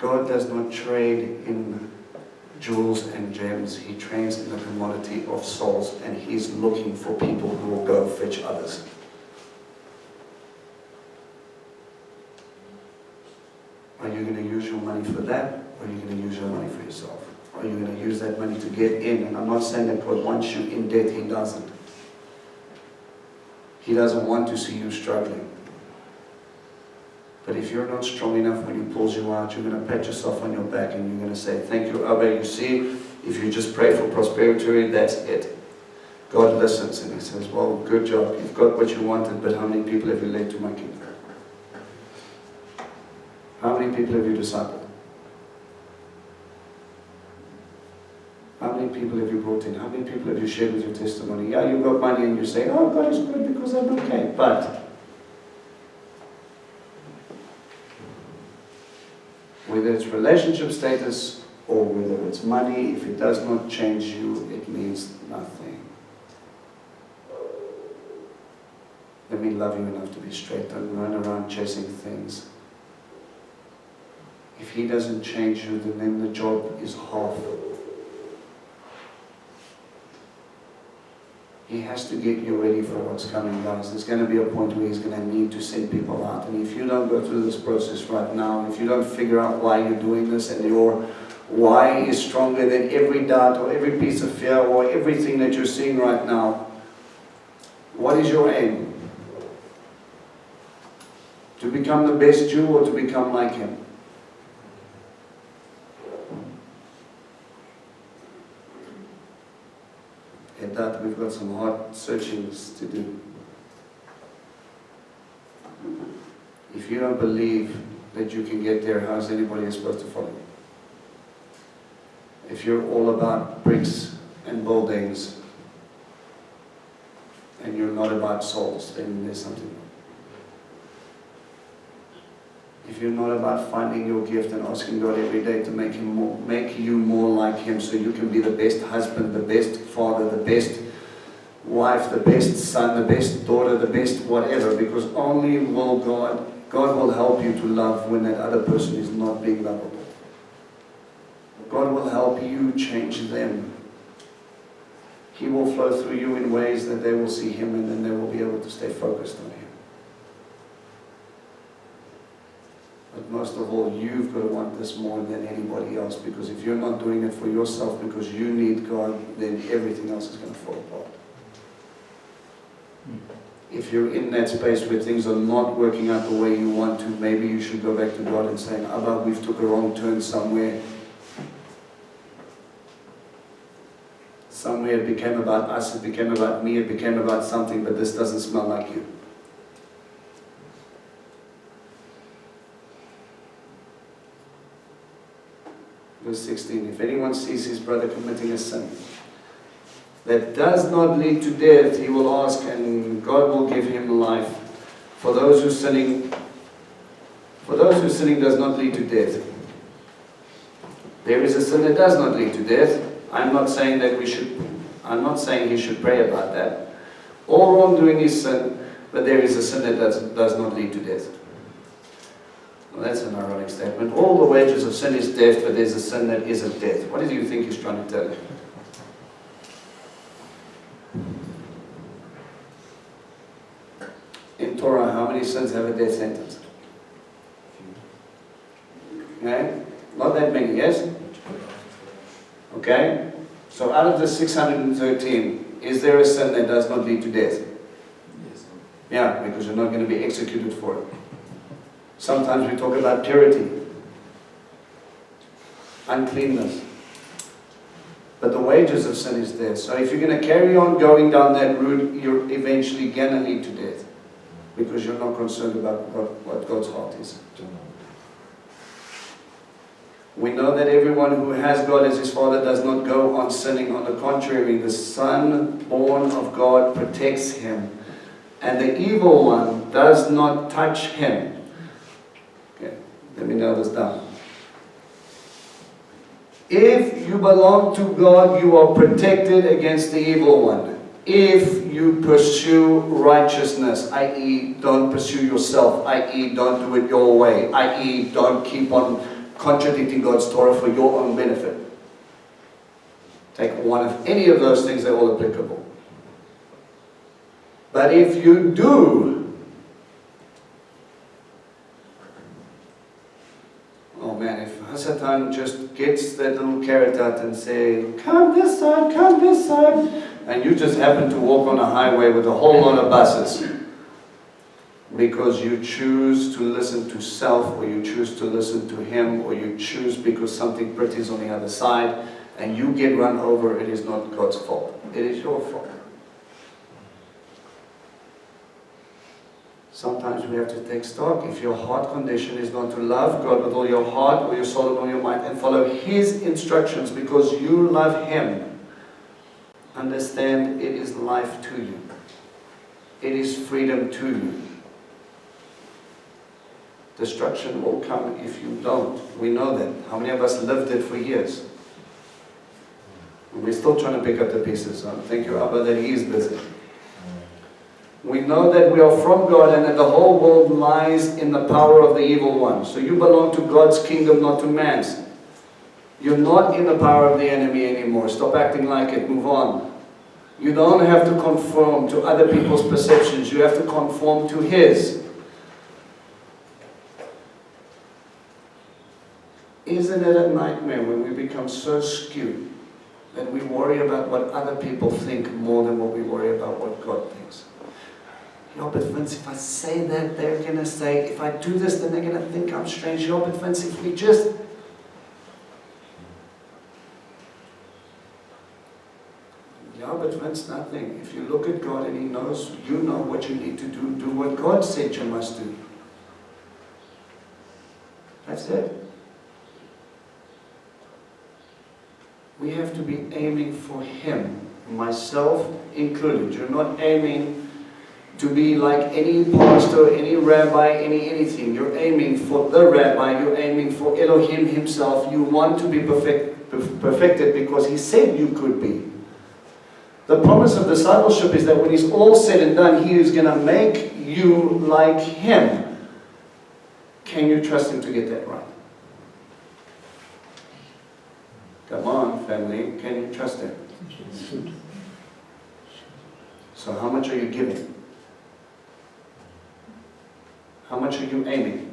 S1: God does not trade in jewels and gems. He trades in the commodity of souls, and He's looking for people who will go fetch others. Are you going to use your money for that, or are you going to use your money for yourself? Are you going to use that money to get in? And I'm not saying that God wants you in debt. He doesn't. He doesn't want to see you struggling. But if you're not strong enough when He pulls you out, you're going to pat yourself on your back and you're going to say, thank you, Abba. You see, if you just pray for prosperity, that's it. God listens and He says, well, good job. You've got what you wanted, but how many people have you led to my kingdom? How many people have you discipled? How many people have you brought in? How many people have you shared with your testimony? Yeah, you got money and you say, oh, God is good because I'm okay. But whether it's relationship status or whether it's money, if it does not change you, it means nothing. Let me love you enough to be straight. Don't run around chasing things. If He doesn't change you, then the job is half. He has to get you ready for what's coming, guys. There's going to be a point where He's going to need to send people out. And if you don't go through this process right now, if you don't figure out why you're doing this, and your why is stronger than every doubt or every piece of fear or everything that you're seeing right now, what is your aim? To become the best Jew or to become like Him? At that, we've got some hard searchings to do. If you don't believe that you can get there, how is anybody supposed to follow you? If you're all about bricks and buildings and you're not about souls, then there's something wrong. If you're not about finding your gift and asking God every day to make you more like Him, so you can be the best husband, the best father, the best wife, the best son, the best daughter, the best whatever, because only will God will help you to love when that other person is not being lovable. God will help you change them. He will flow through you in ways that they will see Him, and then they will be able to stay focused on Him. But most of all, you've got to want this more than anybody else, because if you're not doing it for yourself because you need God, then everything else is going to fall apart. If you're in that space where things are not working out the way you want to, maybe you should go back to God and say, Abba, we've took a wrong turn somewhere. Somewhere it became about us, it became about me, it became about something, but this doesn't smell like you. Verse 16, if anyone sees his brother committing a sin that does not lead to death, he will ask, and God will give him life. For those who sinning does not lead to death. There is a sin that does not lead to death. I'm not saying he should pray about that. All wrongdoing is sin, but there is a sin that does not lead to death. Well, that's an ironic statement. All the wages of sin is death, but there's a sin that isn't death. What do you think he's trying to tell you? In Torah, how many sins have a death sentence? Okay? Not that many, yes? Okay? So out of the 613, is there a sin that does not lead to death?
S3: Yes.
S1: Yeah, because you're not going to be executed for it. Sometimes we talk about purity, uncleanness. But the wages of sin is death. So if you're going to carry on going down that route, you're eventually going to lead to death. Because you're not concerned about what God's heart is. We know that everyone who has God as his Father does not go on sinning. On the contrary, the Son born of God protects him. And the evil one does not touch him. Okay, let me nail this down. If you belong to God, you are protected against the evil one. If you pursue righteousness, i.e. don't pursue yourself, i.e. don't do it your way, i.e. don't keep on contradicting God's Torah for your own benefit. Take one of any of those things, they're all applicable. But if you do, oh man, if Hasatan just gets that little carrot out and say, come this side, and you just happen to walk on a highway with a whole lot of buses, because you choose to listen to self, or you choose to listen to him, or you choose because something pretty is on the other side, and you get run over, it is not God's fault. It is your fault. Sometimes we have to take stock. If your heart condition is not to love God with all your heart, or your soul, and all your mind, and follow his instructions because you love him, understand it is life to you. It is freedom to you. Destruction will come if you don't. We know that. How many of us lived it for years? We're still trying to pick up the pieces. Thank you, Abba, that he is busy. We know that we are from God and that the whole world lies in the power of the evil one. So you belong to God's kingdom, not to man's. You're not in the power of the enemy anymore. Stop acting like it. Move on. You don't have to conform to other people's perceptions. You have to conform to his. Isn't it a nightmare when we become so skewed that we worry about what other people think more than what we worry about what God thinks? Yeah, but Vince, if I say that, they're going to say, if I do this, then they're going to think I'm strange. Yeah, but Vince, if we just... Yeah, but Vince, nothing. If you look at God and he knows, you know what you need to do. Do what God said you must do. That's it. We have to be aiming for him, myself included. You're not aiming to be like any pastor, any rabbi, anything. You're aiming for the rabbi. You're aiming for Elohim himself. You want to be perfected because he said you could be. The promise of discipleship is that when it's all said and done, he is going to make you like him. Can you trust him to get that right? Come on, family. Can you trust him? So how much are you giving? How much are you aiming?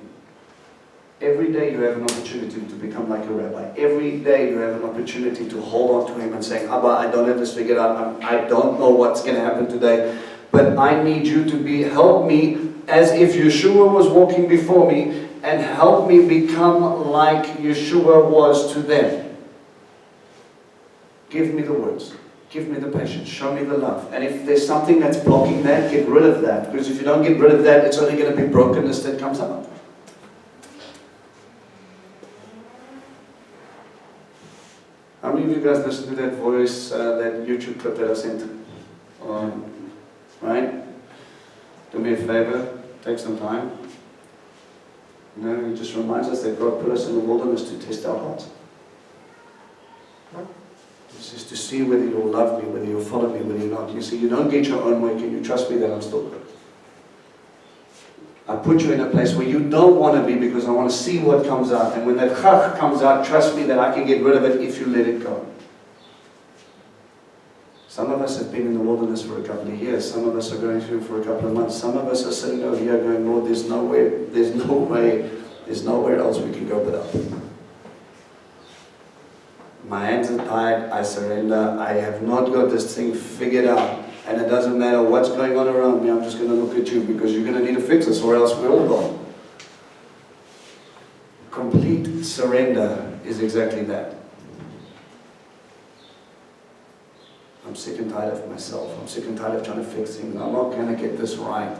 S1: Every day you have an opportunity to become like a rabbi. Every day you have an opportunity to hold on to him and say, Abba, I don't have this figured out. I don't know what's going to happen today. But I need you to help me as if Yeshua was walking before me, and help me become like Yeshua was to them. Give me the words. Give me the patience. Show me the love. And if there's something that's blocking that, get rid of that. Because if you don't get rid of that, it's only going to be brokenness that comes out. How many of you guys listened to that voice, that YouTube clip that I sent? Right? Do me a favor. Take some time. You know, it just reminds us that God put us in the wilderness to test our hearts. It's just to see whether you'll love me, whether you'll follow me, whether you're not. You see, you don't get your own way. Can you trust me that I'm still good? I put you in a place where you don't want to be because I want to see what comes out. And when that chach comes out, trust me that I can get rid of it if you let it go. Some of us have been in the wilderness for a couple of years. Some of us are going through for a couple of months. Some of us are sitting over here going, Lord, there's nowhere else we can go but up. My hands are tied, I surrender. I have not got this thing figured out. And it doesn't matter what's going on around me, I'm just going to look at you because you're going to need to fix us or else we're all gone. Complete surrender is exactly that. I'm sick and tired of myself. I'm sick and tired of trying to fix things. I'm not going to get this right.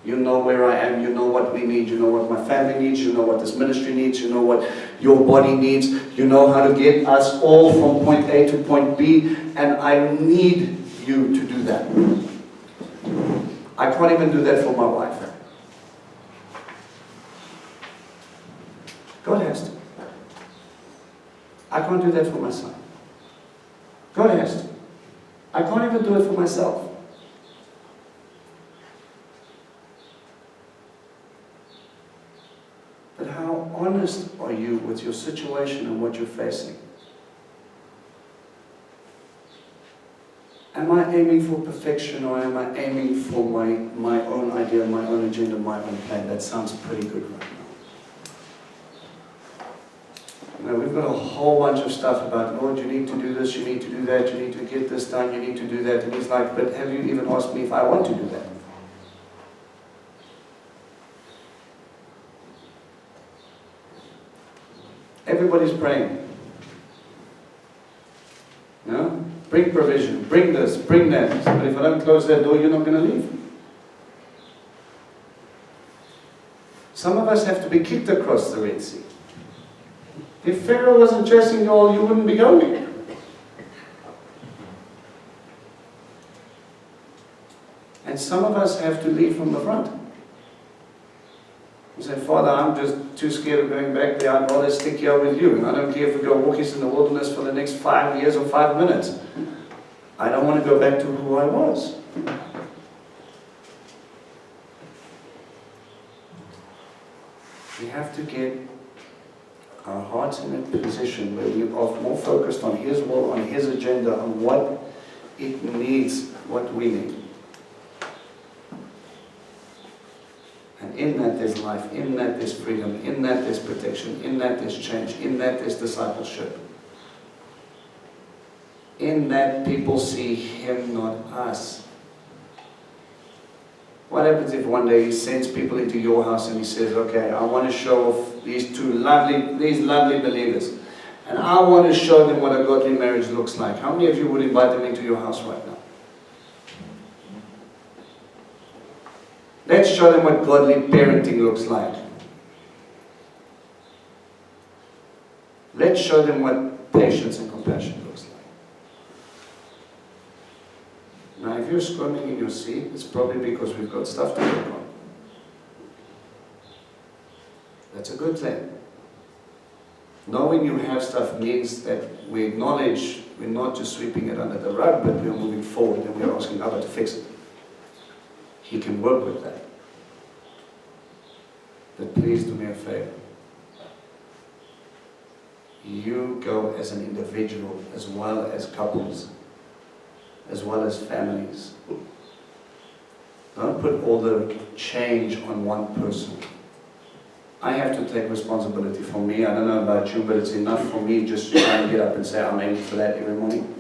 S1: You know where I am. You know what we need. You know what my family needs. You know what this ministry needs. You know what your body needs. You know how to get us all from point A to point B. And I need you to do that. I can't even do that for my wife. God has to. I can't do that for my son. God has to. I can't even do it for myself. But how honest are you with your situation and what you're facing? Am I aiming for perfection or am I aiming for my own idea, my own agenda, my own plan? That sounds pretty good right now. You know, we've got a whole bunch of stuff about, Lord, you need to do this, you need to do that, you need to get this done, you need to do that. And he's like, but have you even asked me if I want to do that? Everybody's praying. No? Bring provision, bring this, bring that. But if I don't close that door, you're not going to leave. Some of us have to be kicked across the Red Sea. If Pharaoh wasn't chasing you all, you wouldn't be going. And some of us have to lead from the front. You say, Father, I'm just too scared of going back there. I'd rather stick here with you. And I don't care if we go walking in the wilderness for the next 5 years or 5 minutes. I don't want to go back to who I was. We have to get our hearts in a position where we are more focused on His will, on His agenda, on what it needs, what we need. And in that there's life, in that there's freedom, in that there's protection, in that there's change, in that there's discipleship. In that people see Him, not us. What happens if one day He sends people into your house and He says, okay, I want to show off these lovely believers. And I want to show them what a godly marriage looks like. How many of you would invite them into your house right now? Let's show them what godly parenting looks like. Let's show them what patience and compassion looks like. Now, if you're squirming in your seat, it's probably because we've got stuff to work on. That's a good thing. Knowing you have stuff means that we acknowledge we're not just sweeping it under the rug, but we're moving forward and we're asking Allah to fix it. He can work with that. But please do me a favor. You go as an individual, as well as couples, as well as families. Don't put all the change on one person. I have to take responsibility for me. I don't know about you, but it's enough for me just to try and get up and say, I'm aiming for that every morning.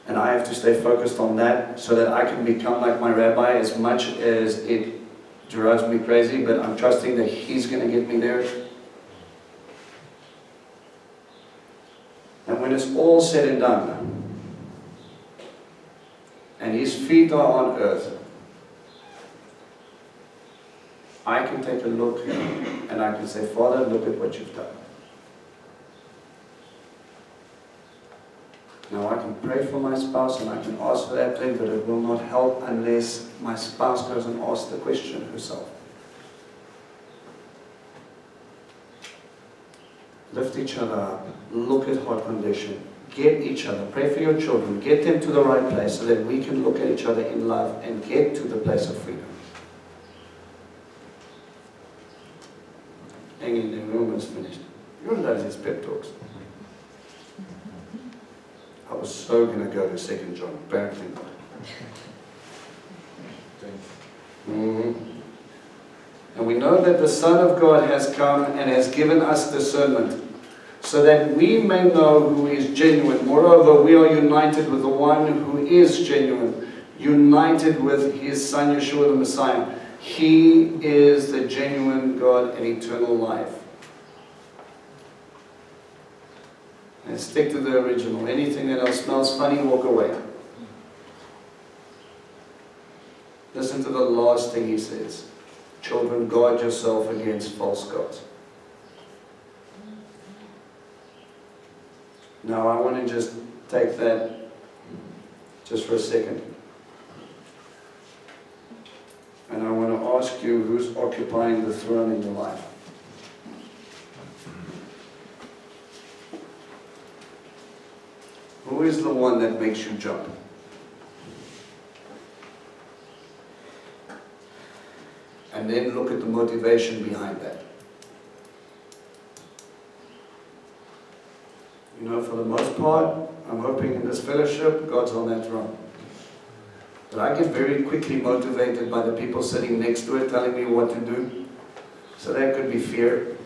S1: And I have to stay focused on that so that I can become like my rabbi, as much as it drives me crazy, but I'm trusting that he's going to get me there. And when it's all said and done, and his feet are on earth, I can take a look and I can say, Father, look at what you've done. Now I can pray for my spouse and I can ask for that thing, but it will not help unless my spouse goes and asks the question herself. Lift each other up, look at heart condition, get each other, pray for your children, get them to the right place so that we can look at each other in love and get to the place of freedom. Hanging there, we're almost finished. Youre does his pep talks. I was so going to go to 2 John, apparently not. And we know that the Son of God has come and has given us discernment, so that we may know who is genuine. Moreover, we are united with the one who is genuine, united with his Son Yeshua the Messiah. He is the genuine God and eternal life. And stick to the original. Anything that else smells funny, walk away. Listen to the last thing he says. Children, guard yourself against false gods. Now I want to just take that just for a second. And I want to ask you, who's occupying the throne in your life? Who is the one that makes you jump? And then look at the motivation behind that. You know, for the most part, I'm hoping in this fellowship, God's on that throne. But I get very quickly motivated by the people sitting next to it telling me what to do. So that could be fear.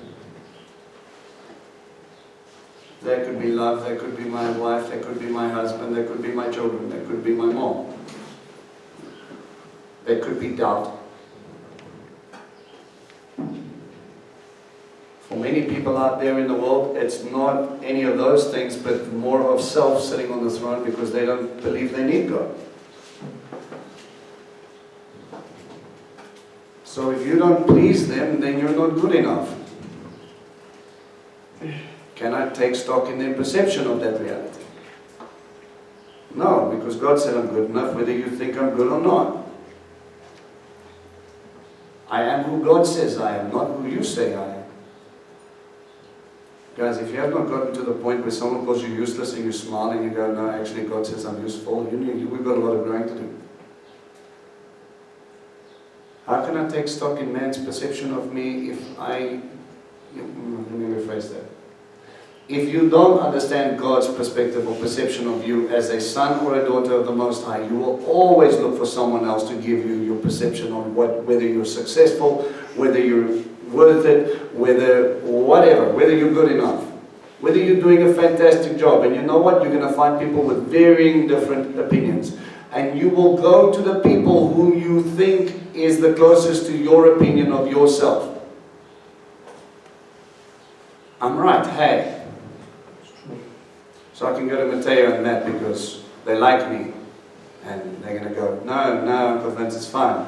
S1: That could be love, that could be my wife, that could be my husband, that could be my children, that could be my mom. That could be doubt. For many people out there in the world, it's not any of those things, but more of self sitting on the throne because they don't believe they need God. So if you don't please them, then you're not good enough. Can I take stock in their perception of that reality? No, because God said I'm good enough, whether you think I'm good or not. I am who God says I am, not who you say I am. Guys, if you have not gotten to the point where someone calls you useless and you smile and you go, no, actually God says I'm useful, we've got a lot of growing to do. How can I take stock in man's perception of me if let me rephrase that. If you don't understand God's perspective or perception of you as a son or a daughter of the Most High, you will always look for someone else to give you your perception on whether you're successful, whether you're worth it, whether you're good enough, whether you're doing a fantastic job. And you know what? You're going to find people with varying different opinions. And you will go to the people whom you think is the closest to your opinion of yourself. I'm right, hey. So I can go to Mateo and Matt because they like me. And they're going to go, no, Uncle Vince, it's fine.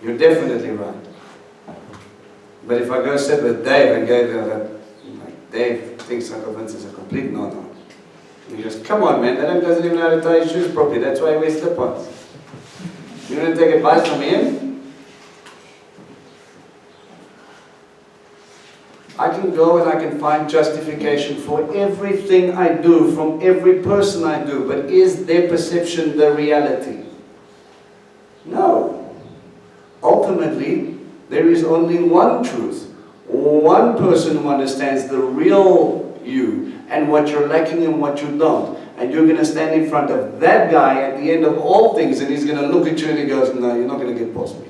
S1: You're definitely right. But if I go sit with Dave and go, Dave thinks Uncle Vince is a complete no-no. He goes, come on man, that doesn't even know how to tie his shoes properly. That's why he wears slip-ons. You're going to take advice from him? I can go and I can find justification for everything I do, from every person I do, but is their perception the reality? No. Ultimately, there is only one truth, one person who understands the real you and what you're lacking and what you don't. And you're going to stand in front of that guy at the end of all things and he's going to look at you and he goes, no, you're not going to get past me.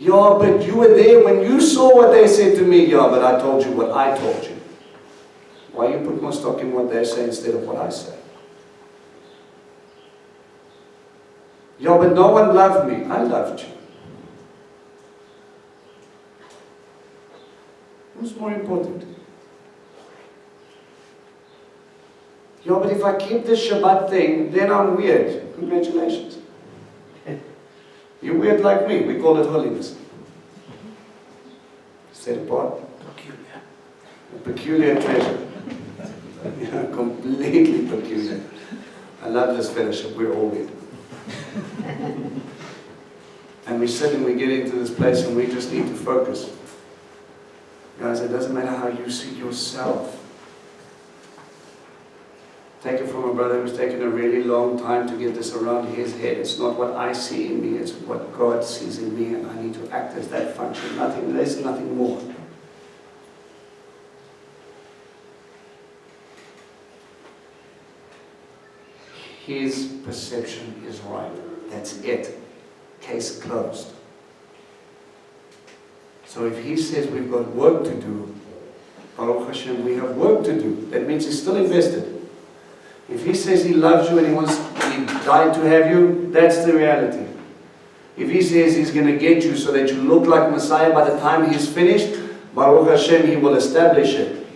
S1: Yeah, but you were there when you saw what they said to me. Yeah, but I told you what I told you. Why you put more stock in what they say instead of what I say? Yeah, but no one loved me. I loved you. What's more important? Yeah, but if I keep this Shabbat thing, then I'm weird. Congratulations. You're weird like me. We call it holiness. Set apart. A peculiar treasure. Yeah, completely peculiar. I love this fellowship. We're all weird. And we sit and we get into this place and we just need to focus. Guys, it doesn't matter how you see yourself. Take it from a brother who's taken a really long time to get this around his head. It's not what I see in me, it's what God sees in me, and I need to act as that function. Nothing less, nothing more. His perception is right. That's it. Case closed. So if he says we've got work to do, Baruch Hashem, we have work to do. That means he's still invested. If he says he loves you and he died to have you, that's the reality. If he says he's going to get you so that you look like Messiah by the time he's finished, Baruch Hashem, he will establish it.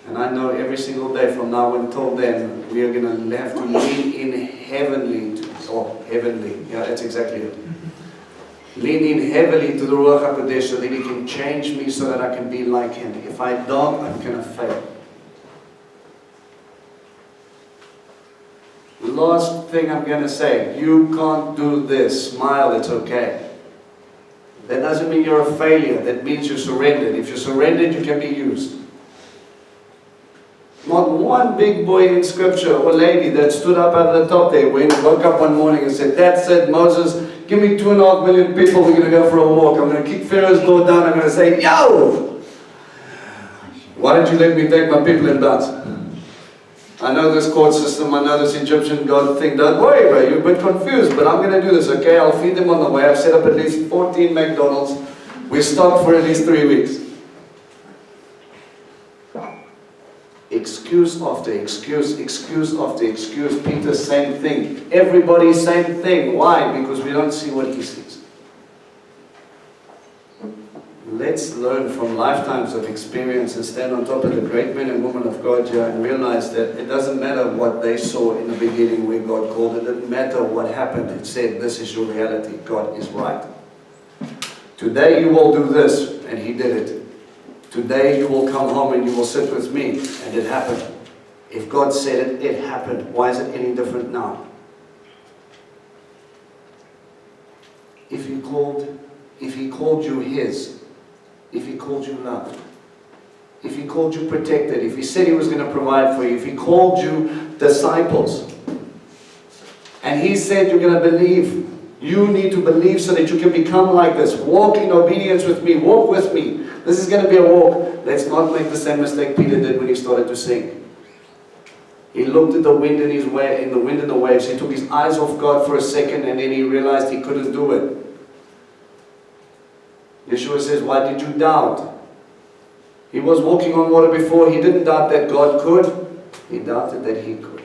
S1: And I know every single day from now until then, we are going to have to lean in heavenly, yeah, that's exactly it. Lean in heavily to the Ruach HaKodesh so that he can change me so that I can be like him. If I don't, I'm going to fail. Last thing I'm going to say, you can't do this. Smile, it's okay. That doesn't mean you're a failure. That means you're surrendered. If you're surrendered, you can be used. Not one big boy in scripture or lady that stood up at the top there, woke up one morning and said, "That's it, Moses, give me 2.5 million people, we're going to go for a walk. I'm going to kick Pharaoh's door down, I'm going to say, yo! Why don't you let me take my people and bounce? I know this court system, I know this Egyptian God thing, don't worry, bro, you're a bit confused, but I'm going to do this, okay? I'll feed them on the way. I've set up at least 14 McDonald's. We're stocked for at least 3 weeks." Excuse after excuse, excuse after excuse. Peter, same thing. Everybody, same thing. Why? Because we don't see what he sees. Let's learn from lifetimes of experience and stand on top of the great men and women of God here and realize that it doesn't matter what they saw in the beginning where God called it. It doesn't matter what happened. It said, this is your reality. God is right. Today you will do this, and he did it. Today you will come home and you will sit with me, and it happened. If God said it, it happened. Why is it any different now? If he called you his, if he called you loved, if he called you protected, if he said he was going to provide for you, if he called you disciples, and he said you're going to believe, you need to believe so that you can become like this. Walk in obedience with me. Walk with me. This is going to be a walk. Let's not make the same mistake Peter did when he started to sink. He looked at the wind and the wind and the waves. He took his eyes off God for a second, and then he realized he couldn't do it. Yeshua says, why did you doubt? He was walking on water before. He didn't doubt that God could. He doubted that he could.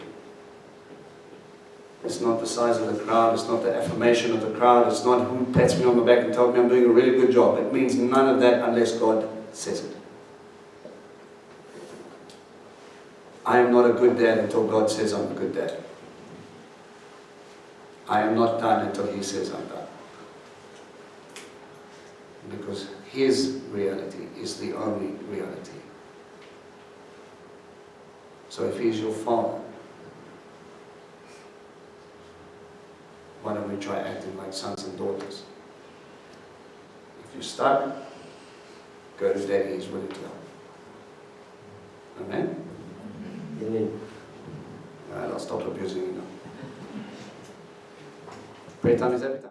S1: It's not the size of the crowd. It's not the affirmation of the crowd. It's not who pats me on the back and tells me I'm doing a really good job. It means none of that unless God says it. I am not a good dad until God says I'm a good dad. I am not done until he says I'm done. Because his reality is the only reality. So if he's your father, why don't we try acting like sons and daughters? If you're stuck, go to daddy, he's willing to help. Amen?
S4: Amen.
S1: Alright, I'll stop abusing you now. Prayer time is every time.